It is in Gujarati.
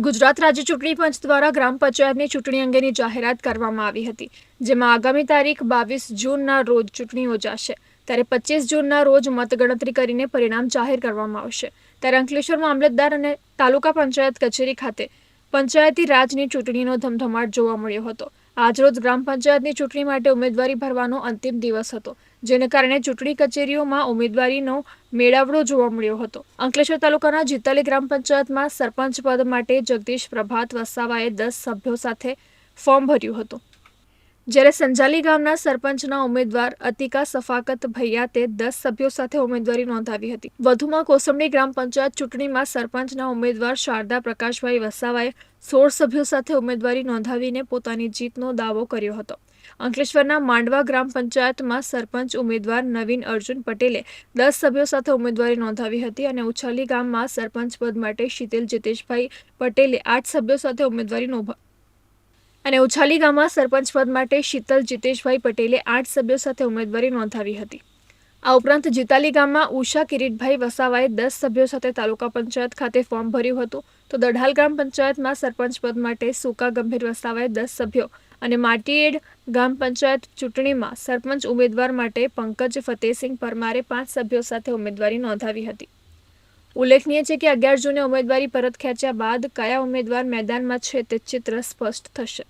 ગુજરાત રાજ્ય ચૂંટણી પંચ દ્વારા ગ્રામ પંચાયતની ચૂંટણી અંગેની જાહેરાત કરવામાં આવી હતી, જેમાં આગામી તારીખ 22 જૂનના રોજ ચૂંટણી યોજાશે. ત્યારે 25 જૂનના રોજ મતગણતરી કરીને પરિણામ જાહેર કરવામાં આવશે. ત્યારે અંકલેશ્વર મામલતદાર અને તાલુકા પંચાયત કચેરી ખાતે પંચાયતી રાજની ચૂંટણીનો ધમધમાટ જોવા મળ્યો હતો. આજરોજ ગ્રામ પંચાયતની ચૂંટણી માટે ઉમેદવારી ભરવાનો અંતિમ દિવસ હતો, જેને કારણે ચૂંટણી કચેરીઓમાં ઉમેદવારીનો મેળાવડો જોવા મળ્યો હતો. અંકલેશ્વર તાલુકાના જીતાલી ગ્રામ પંચાયતમાં સરપંચ પદ માટે જગદીશ પ્રભાત વસાવાએ 10 સભ્યો સાથે ફોર્મ ભર્યું હતું, જ્યારે સંજાલી ગામના સરપંચના ઉમેદવાર અતિકા સફાકત ભૈયાતે 10 સભ્યો સાથે ઉમેદવારી નોંધાવી હતી. વધુમાં કોસંબડી ગ્રામ પંચાયત ચૂંટણીમાં સરપંચના ઉમેદવાર શારદા પ્રકાશભાઈ વસાવાએ 16 સભ્યો સાથે ઉમેદવારી નોંધાવીને પોતાની જીતનો દાવો કર્યો હતો. અંકલેશ્વરના માંડવા ગ્રામ પંચાયતમાં સરપંચ ઉમેદવાર નવીન અર્જુન પટેલે 10 સભ્યો સાથે ઉમેદવારી નોંધાવી હતી અને ઉછાલી ગામમાં સરપંચ પદ માટે શીતલ જીતેશભાઈ પટેલે 8 સભ્યો સાથે ઉમેદવારી નોંધાવી હતી. આ ઉપરાંત જીતાલી ગામમાં ઉષા કિરીટભાઈ વસાવાએ 10 સભ્યો સાથે તાલુકા પંચાયત ખાતે ફોર્મ ભર્યું હતું, તો દઢાલ ગ્રામ પંચાયતમાં સરપંચ પદ માટે સુકા ગંભીર વસાવાએ 10 સભ્યો અને માટીએડ ગ્રામ પંચાયત ચૂંટણીમાં સરપંચ ઉમેદવાર માટે પંકજ ફતેહસિંહ પરમારે 5 સભ્યો સાથે ઉમેદવારી નોંધાવી હતી. ઉલ્લેખનીય છે કે 11 જૂને ઉમેદવારી પરત ખેંચ્યા બાદ કયા ઉમેદવાર મેદાનમાં છે તે ચિત્ર સ્પષ્ટ થશે.